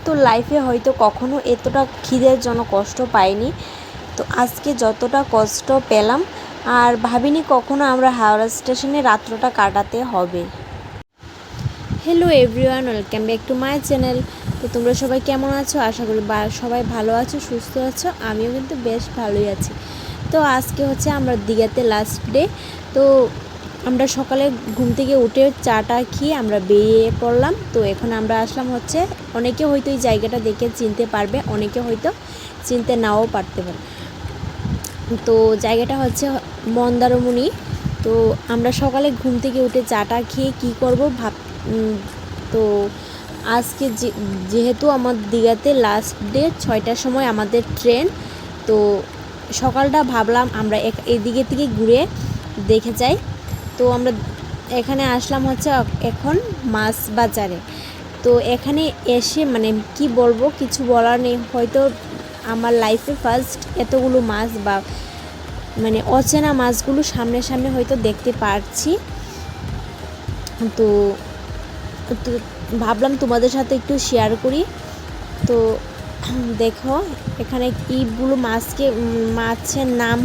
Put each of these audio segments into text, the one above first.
তো লাইফে হয়তো কখনো এতটা খিদের জন্য কষ্ট পাইনি। তো আজকে যতটা কষ্ট পেলাম আর ভাবিনি কখনো আমরা হাওড়া স্টেশনে রাত্রটা কাটাতে হবে। Hello everyone, welcome back to my channel. তো তোমরা সবাই কেমন আছো? আশা করি সবাই ভালো আছো, সুস্থ আছো। আমিও কিন্তু বেশ ভালোই আছি। তো আজকে হচ্ছে আমরা দীঘাতে লাস্ট ডে। তো আমরা সকালে ঘুম থেকে উঠে চাটা খেয়ে আমরা বেরিয়ে পড়লাম। তো এখন আমরা আসলাম হচ্ছে, অনেকে হয়তো এই জায়গাটা দেখে চিনতে পারবে, অনেকে হয়তো চিনতে নাও পারতে পারে। তো জায়গাটা হচ্ছে মন্দারমণি। তো আমরা সকালে ঘুম থেকে উঠে চাটা খেয়ে কী করব তো আজকে যেহেতু আমার দীঘাতে লাস্ট ডে 6টার সময় আমাদের ট্রেন। তো সকালটা ভাবলাম আমরা এদিকে থেকে ঘুরে দেখে যাই। তো আমরা এখানে আসলাম হচ্ছে এখন মাছ বাজারে। তো এখানে এসে মানে কি বলবো, কিছু বলার নেই। হয়তো আমার লাইফে ফার্স্ট এতগুলো মাছ বা মানে অচেনা মাছগুলো সামনে সামনে হয়তো দেখতে পারছি। তো ভাবলাম তোমাদের সাথে একটু শেয়ার করি। তো দেখো এখানে কীগুলো মাছের নাম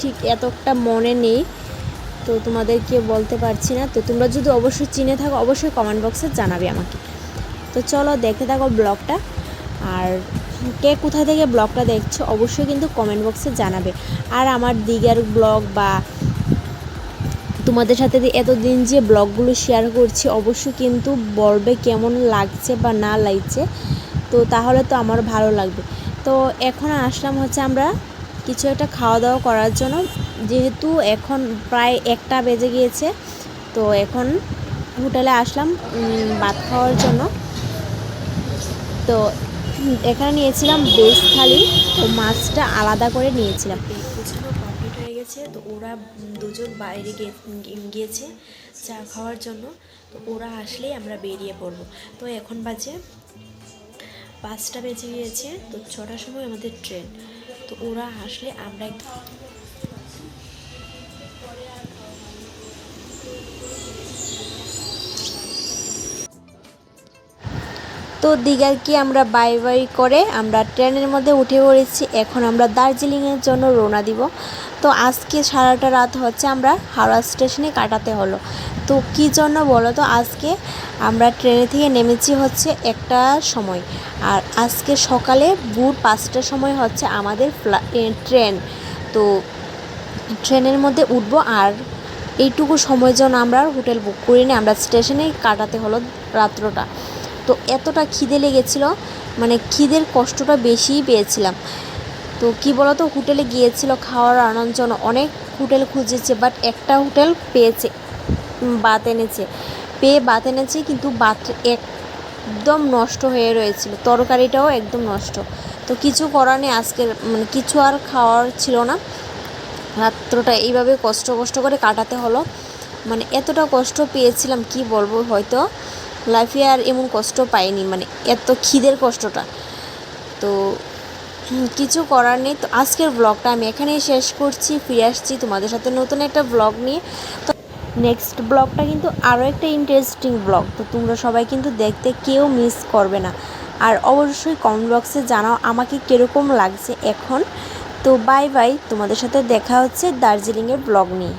ঠিক এতটা মনে নেই, তো তোমাদেরকে বলতে পারছি না। তো তোমরা যদি অবশ্যই চিনে থাকো অবশ্যই কমেন্ট বক্সে জানাবে আমাকে। তো চলো দেখতে থাকো ব্লগটা। আর কে কোথা থেকে ব্লগটা দেখছো অবশ্যই কিন্তু কমেন্ট বক্সে জানাবে। আর আমার দীঘার ব্লগ বা তোমাদের সাথে এতদিন যে ব্লগগুলো শেয়ার করছি অবশ্যই কিন্তু বলবে কেমন লাগছে বা না লাগছে। তো তাহলে তো আমার ভালো লাগবে। তো এখন আসলাম হচ্ছে আমরা কিছু একটা খাওয়া দাওয়া করার জন্য, যেহেতু এখন প্রায় 1টা বেজে গিয়েছে। তো এখন হোটেলে আসলাম ভাত খাওয়ার জন্য। তো এখানে নিয়েছিলাম ভেজ থালি, তো মাছটা আলাদা করে নিয়েছিলাম। গোছানো কমপ্লিট হয়ে গেছে। তো ওরা দুজন বাইরে গিয়েছে চা খাওয়ার জন্য। তো ওরা আসলেই আমরা বেরিয়ে পড়বো। তো এখন বাজে 5টা বেজে গিয়েছে। তো 6টার সময় আমাদের ট্রেন। তো ওরা আসলে আমরা তো দীঘার কি আমরা বাই বাই করে আমরা ট্রেনের মধ্যে উঠে পড়েছি। এখন আমরা দার্জিলিংয়ের জন্য রওনা দিব। তো আজকে সারাটা রাত হচ্ছে আমরা হাওড়া স্টেশনে কাটাতে হলো। তো কী জন্য বলো তো, আজকে আমরা ট্রেনে থেকে নেমেছি হচ্ছে 1টার সময়। আর আজকে সকালে ভোর 5টার সময় হচ্ছে আমাদের ট্রেন। তো ট্রেনের মধ্যে উঠবো আর এইটুকু সময়ের জন্য আমরা হোটেল বুক করে নিয়ে আমরা স্টেশনে কাটাতে হলো রাত্রটা। তো এতটা খিদে লেগেছিলো, মানে খিদের কষ্টটা বেশিই পেয়েছিলাম। তো কি বলো তো, হোটেলে গিয়েছিল খাওয়ার আনার জন্য, অনেক হোটেল খুঁজেছে বাট একটা হোটেল পেয়েছে, বাত এনেছে কিন্তু বাত একদম নষ্ট হয়ে রয়েছিল, তরকারিটাও একদম নষ্ট। তো কিছু করার নেই, আজকের মানে কিছু আর খাওয়ার ছিল না। রাত্রটা এইভাবে কষ্ট করে কাটাতে হলো। মানে এতটা কষ্ট পেয়েছিলাম কি বলবো, হয়তো লাইফে আর এমন কষ্ট পাইনি, মানে এত খিদের কষ্টটা। তো কিছু করার নেই। তো আজকের ব্লগটা আমি এখানেই শেষ করছি। ফিরে আসছি তোমাদের সাথে নতুন একটা ব্লগ নিয়ে। তো নেক্সট ব্লগটা কিন্তু আরও একটা ইন্টারেস্টিং ব্লগ। তো তোমরা সবাই কিন্তু দেখতে কেউ মিস করবে না। আর অবশ্যই কমেন্ট বক্সে জানাও আমাকে কীরকম লাগছে এখন। তো বাই বাই, তোমাদের সাথে দেখা হচ্ছে দার্জিলিংয়ের ব্লগ নিয়ে।